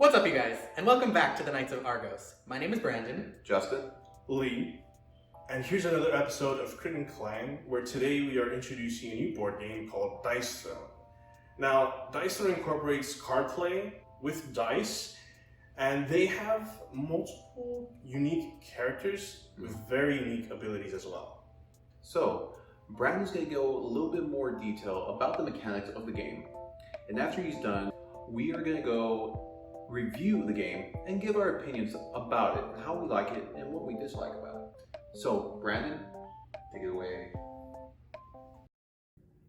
What's up, you guys, and welcome back to the Knights of Argos. My name is Brandon. Justin. Lee. And here's another episode of Crit Clang, where today we are introducing a new board game called Dice Throne. Now, Dice Throne incorporates card play with dice, and they have multiple unique characters with very unique abilities as well. So, Brandon's going to go a little bit more detail about the mechanics of the game. And after he's done, we are going to go review the game and give our opinions about it, how we like it, and what we dislike about it. So, Brandon, take it away.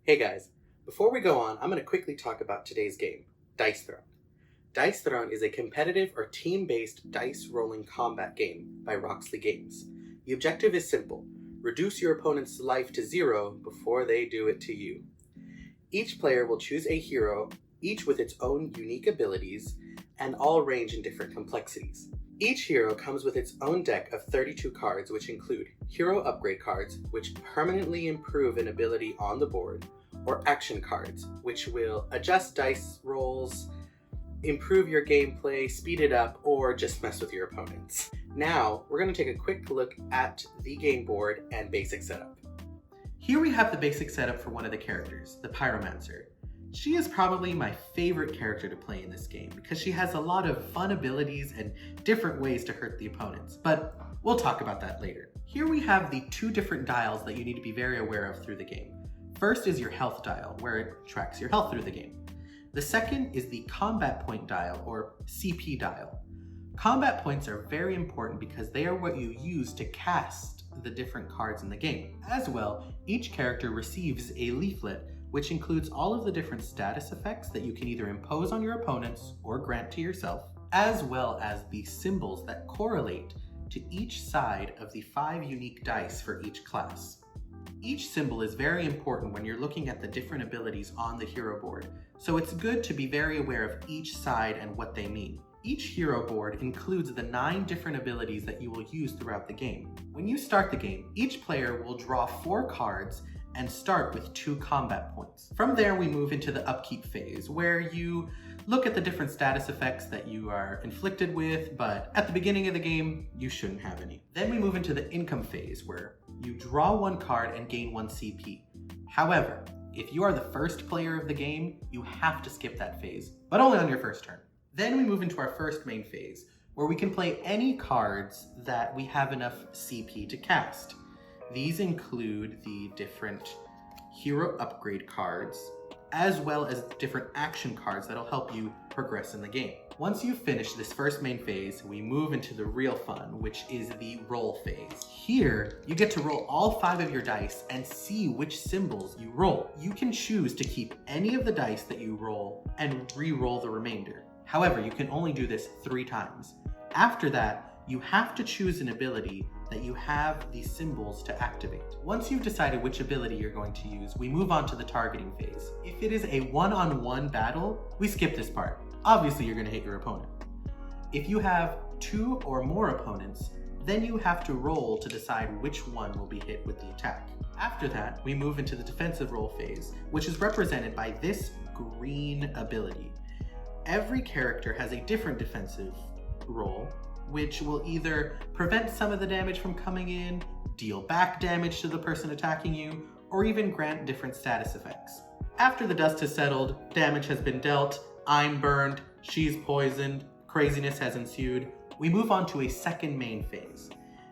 Hey guys, before we go on, I'm going to quickly talk about today's game, Dice Throne. Dice Throne is a competitive or team-based dice rolling combat game by Roxley Games. The objective is simple: reduce your opponent's life to 0 before they do it to you. Each player will choose a hero, each with its own unique abilities, and all range in different complexities. Each hero comes with its own deck of 32 cards, which include hero upgrade cards, which permanently improve an ability on the board, or action cards, which will adjust dice rolls, improve your gameplay, speed it up, or just mess with your opponents. Now, we're going to take a quick look at the game board and basic setup. Here we have the basic setup for one of the characters, the Pyromancer. She is probably my favorite character to play in this game because she has a lot of fun abilities and different ways to hurt the opponents, but we'll talk about that later. Here we have the two different dials that you need to be very aware of through the game. First is your health dial, where it tracks your health through the game. The second is the combat point dial, or CP dial. Combat points are very important because they are what you use to cast the different cards in the game. As well, each character receives a leaflet which includes all of the different status effects that you can either impose on your opponents or grant to yourself, as well as the symbols that correlate to each side of the 5 unique dice for each class. Each symbol is very important when you're looking at the different abilities on the hero board, so it's good to be very aware of each side and what they mean. Each hero board includes the 9 different abilities that you will use throughout the game. When you start the game, each player will draw 4 cards and start with 2 combat points. From there, we move into the upkeep phase, where you look at the different status effects that you are inflicted with, but at the beginning of the game, you shouldn't have any. Then we move into the income phase, where you draw 1 card and gain 1 CP. However, if you are the first player of the game, you have to skip that phase, but only on your first turn. Then we move into our first main phase, where we can play any cards that we have enough CP to cast. These include the different hero upgrade cards, as well as different action cards that'll help you progress in the game. Once you've finished this first main phase, we move into the real fun, which is the roll phase. Here, you get to roll all 5 of your dice and see which symbols you roll. You can choose to keep any of the dice that you roll and re-roll the remainder. However, you can only do this 3 times. After that, you have to choose an ability that you have these symbols to activate. Once you've decided which ability you're going to use, we move on to the targeting phase. If it is a one-on-one battle, we skip this part. Obviously, you're gonna hit your opponent. If you have 2 or more opponents, then you have to roll to decide which one will be hit with the attack. After that, we move into the defensive roll phase, which is represented by this green ability. Every character has a different defensive roll, which will either prevent some of the damage from coming in, deal back damage to the person attacking you, or even grant different status effects. After the dust has settled, damage has been dealt, I'm burned, she's poisoned, craziness has ensued, we move on to a second main phase.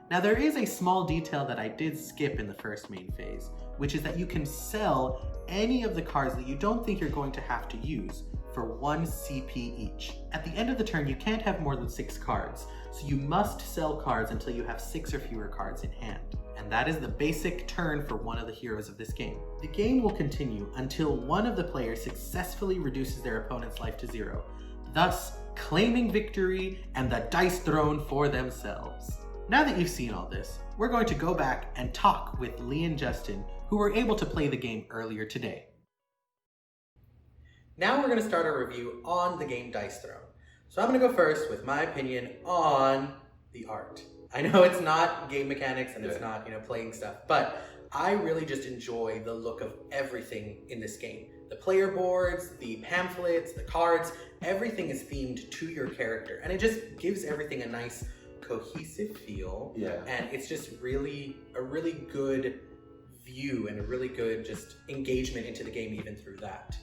Now there is a small detail that I did skip in the first main phase, which is that you can sell any of the cards that you don't think you're going to have to use for 1 CP each. At the end of the turn, you can't have more than 6 cards, so you must sell cards until you have 6 or fewer cards in hand. And that is the basic turn for one of the heroes of this game. The game will continue until one of the players successfully reduces their opponent's life to 0, thus claiming victory and the dice throne for themselves. Now that you've seen all this, we're going to go back and talk with Lee and Justin, who were able to play the game earlier today. Now we're going to start our review on the game Dice Throne. So I'm going to go first with my opinion on the art. I know it's not game mechanics and it's not, playing stuff, but I really just enjoy the look of everything in this game. the player boards, the pamphlets, the cards, everything is themed to your character. And it just gives everything a nice cohesive feel. Yeah. And it's just a really good view and a really good just engagement into the game even through that.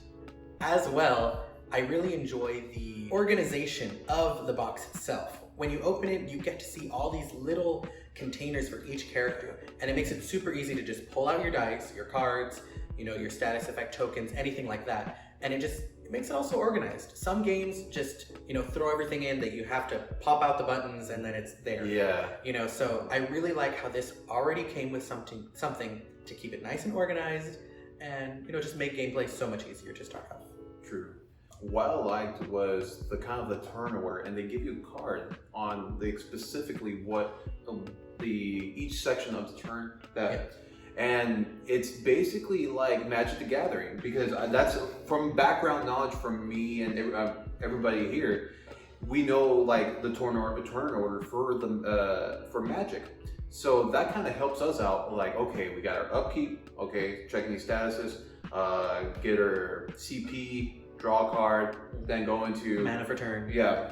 As well, I really enjoy the organization of the box itself. When you open it, you get to see all these little containers for each character, and it makes it super easy to just pull out your dice, your cards, your status effect tokens, anything like that. And it makes it also organized. Some games just, throw everything in that you have to pop out the buttons and then it's there. Yeah. So I really like how this already came with something to keep it nice and organized and, just make gameplay so much easier to start off. True. What I liked was the kind of the turn order, and they give you a card on specifically what each section of the turn and it's basically like Magic the Gathering, because that's from background knowledge from me and everybody here. We know like the turn order for Magic, so that kind of helps us out. Like, okay, we got our upkeep, okay, checking these statuses, get our CP, draw a card, then go into mana for turn. Yeah,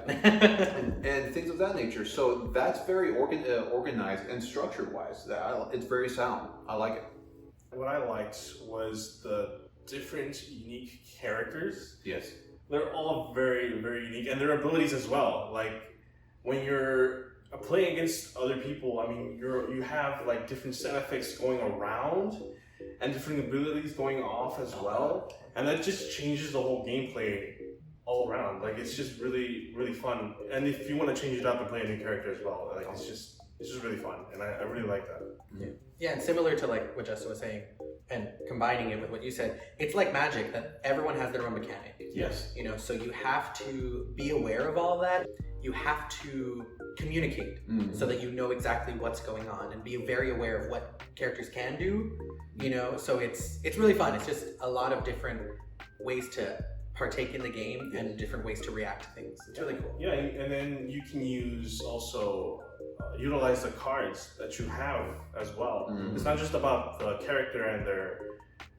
and things of that nature. So that's very organized and structure-wise. It's very sound. I like it. What I liked was the different unique characters. Yes. They're all very, very unique, and their abilities as well. Like when you're playing against other people, I mean, you have like different set effects going around and different abilities going off as well. And that just changes the whole gameplay all around. Like, it's just really, really fun. And if you want to change it up and play a new character as well, like it's just really fun. And I really like that. Yeah, and similar to like what Justin was saying, and combining it with what you said, it's like Magic that everyone has their own mechanic. Yes. So you have to be aware of all that. You have to communicate so that you know exactly what's going on and be very aware of what characters can do. So it's really fun. It's just a lot of different ways to partake in the game and different ways to react to things. It's really cool. Yeah, and then you can utilize the cards that you have as well. It's not just about the character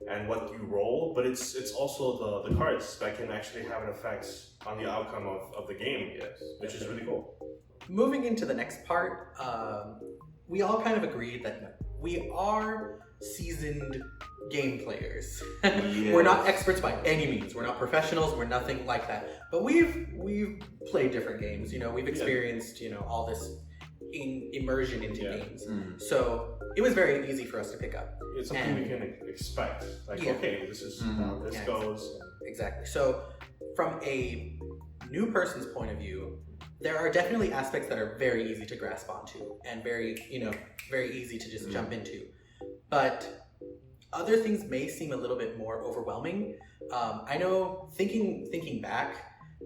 and what you roll, but it's also the cards that can actually have an effect on the outcome of the game. Yes, which is really cool. Moving into the next part, we all kind of agreed that we are seasoned game players. We're not experts by any means. We're not professionals. We're nothing like that. But we've played different games. We've experienced all this immersion into games. So it was very easy for us to pick up. It's something we can expect. Like, okay, this is how this goes. Exactly. So from a new person's point of view, there are definitely aspects that are very easy to grasp onto and very easy to just jump into. But other things may seem a little bit more overwhelming. I know thinking back,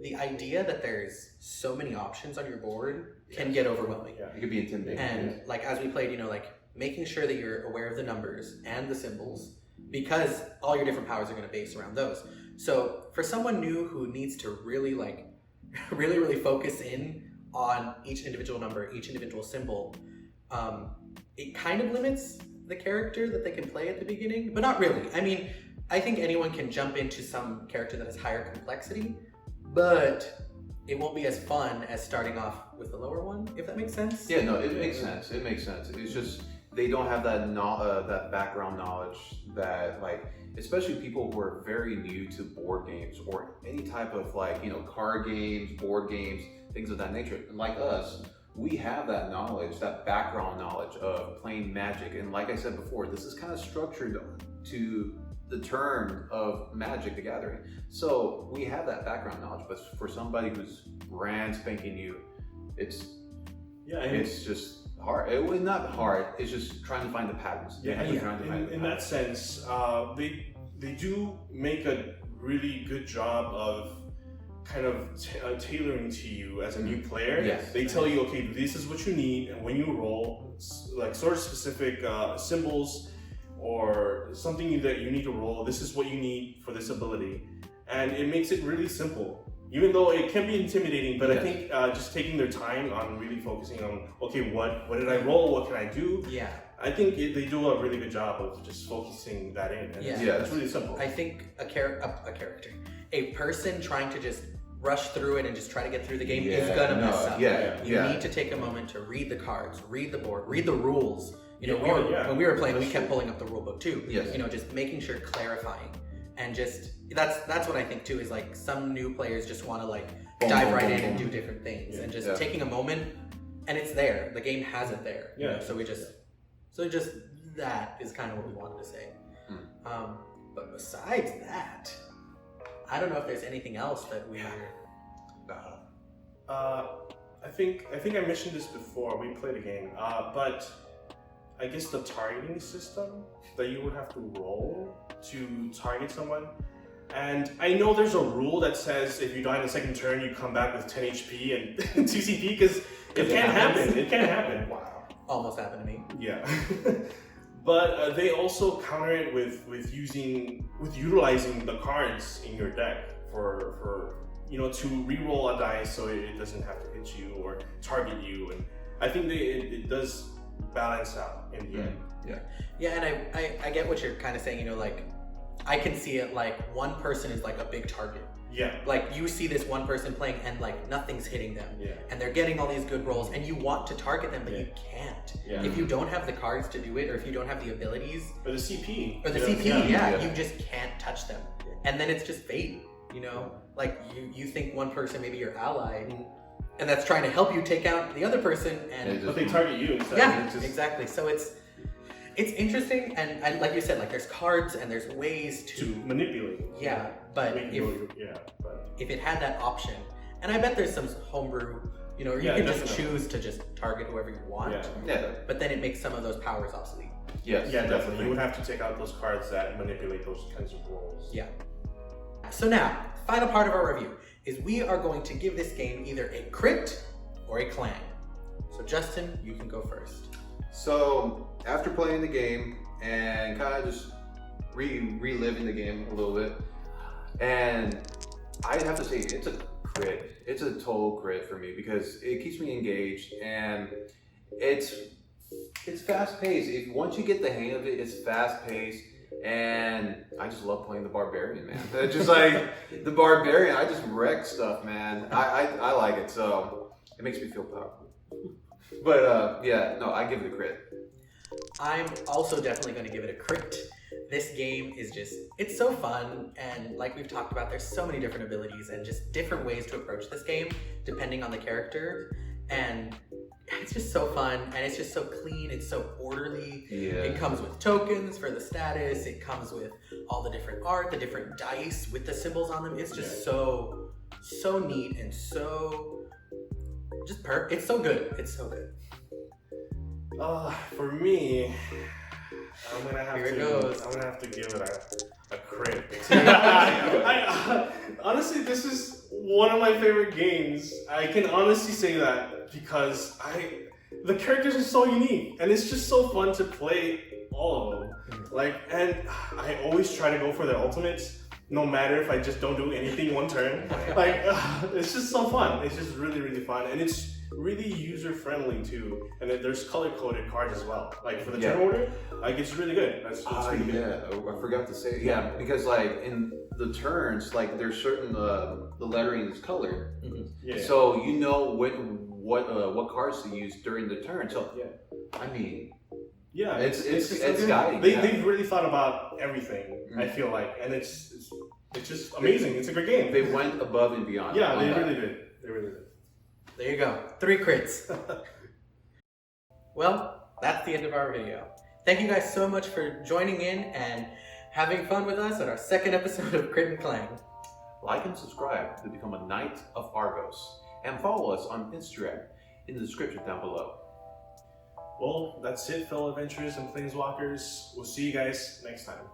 the idea that there's so many options on your board can get overwhelming. Yeah, it could be intimidating. And like as we played, like making sure that you're aware of the numbers and the symbols, because all your different powers are going to base around those. So for someone new who needs to really really focus in on each individual number, each individual symbol, it kind of limits the character that they can play at the beginning, but not really. I mean, I think anyone can jump into some character that has higher complexity, but it won't be as fun as starting off with the lower one, if that makes sense. Yeah, no, it makes sense. It makes sense. It's just they don't have that that background knowledge that, like, especially people who are very new to board games or any type of card games, board games, things of that nature. And like us, we have that knowledge, that background knowledge of playing Magic. And like I said before, this is kind of structured to the turn of Magic the Gathering. So we have that background knowledge, but for somebody who's brand spanking new, it's just hard. It was not hard, it's just trying to find the patterns. In that sense, they do make a really good job of kind of tailoring to you as a new player. Yes. They tell you, okay, this is what you need, and when you roll, like sort of specific symbols or something that you need to roll, this is what you need for this ability. And it makes it really simple, even though it can be intimidating, but I think just taking their time on really focusing on, okay, what did I roll, what can I do? Yeah. I think they do a really good job of just focusing that in. And it's really simple. I think a character, a person trying to just rush through it and just try to get through the game is gonna mess up. You need to take a moment to read the cards, read the board, read the rules. When we were playing, we kept pulling up the rule book too. Yes. Just making sure, clarifying, and just that's what I think too is like some new players just want to like dive right in and do different things, and just taking a moment, and it's there. The game has it there. So just that is kind of what we wanted to say. But besides that, I don't know if there's anything else that we. I think I mentioned this before. We played a game, but I guess the targeting system that you would have to roll to target someone. And I know there's a rule that says if you die in the second turn, you come back with 10 HP and 2 CP, because it can't happen. It can't happen. Wow. Almost happened to me. Yeah. But they also counter it with utilizing the cards in your deck for to re-roll a dice so it doesn't have to hit you or target you. And I think it does balance out in the end. Yeah, and I get what you're kind of saying. Like I can see it like one person is like a big target. Yeah. Like you see this one person playing and like nothing's hitting them. Yeah. And they're getting all these good rolls and you want to target them, but you can't. Yeah. If you don't have the cards to do it, or if you don't have the abilities. Or the CP. Or the CP, you just can't touch them. And then it's just fate, Like you think one person, maybe your ally, and that's trying to help you take out the other person, but they target you instead. Yeah, exactly. So it's interesting, and like you said, like there's cards and there's ways to manipulate. Yeah, but if it had that option, and I bet there's some homebrew, or you can just choose to just target whoever you want. Yeah. But then it makes some of those powers obsolete. Yes. Yeah, definitely. You would have to take out those cards that manipulate those kinds of roles. Yeah. So now, final part of our review is we are going to give this game either a crit or a clang. So Justin, you can go first. So after playing the game and kind of just reliving the game a little bit, and I'd have to say it's a crit. It's a total crit for me because it keeps me engaged and it's fast paced. Once you get the hang of it, it's fast paced. And I just love playing the barbarian, man. It's just like the barbarian, I just wreck stuff, man. I like it, so it makes me feel powerful. But I give it a crit. I'm also definitely going to give it a crit. This game is it's so fun, and like we've talked about, there's so many different abilities and just different ways to approach this game depending on the character, and it's just so fun, and it's just so clean, it's so orderly. Yeah. It comes with tokens for the status, it comes with all the different art, the different dice with the symbols on them. It's just so neat and so just it's so good. It's so good. For me, I'm gonna have to give it a crit. Honestly, this is one of my favorite games. I can honestly say that because the characters are so unique and it's just so fun to play all of them. And I always try to go for the ultimates, no matter if I just don't do anything one turn. It's just so fun. It's just really, really fun, and it's really user friendly too. And then there's color coded cards as well. For the turn order, it's really good. It's really good. I forgot to say because in the turns, there's certain the lettering is colored, so you know what cards to use during the turn. So I mean, it's guiding. They've really thought about everything. I feel like, and it's just amazing. It's a great game. They went above and beyond. Yeah, they really did. They really did. There you go. 3 crits. Well, that's the end of our video. Thank you guys so much for joining in and having fun with us on our second episode of Crit Clang. Like and subscribe to become a Knight of Argos, and follow us on Instagram in the description down below. Well, that's it, fellow adventurers and planeswalkers. We'll see you guys next time.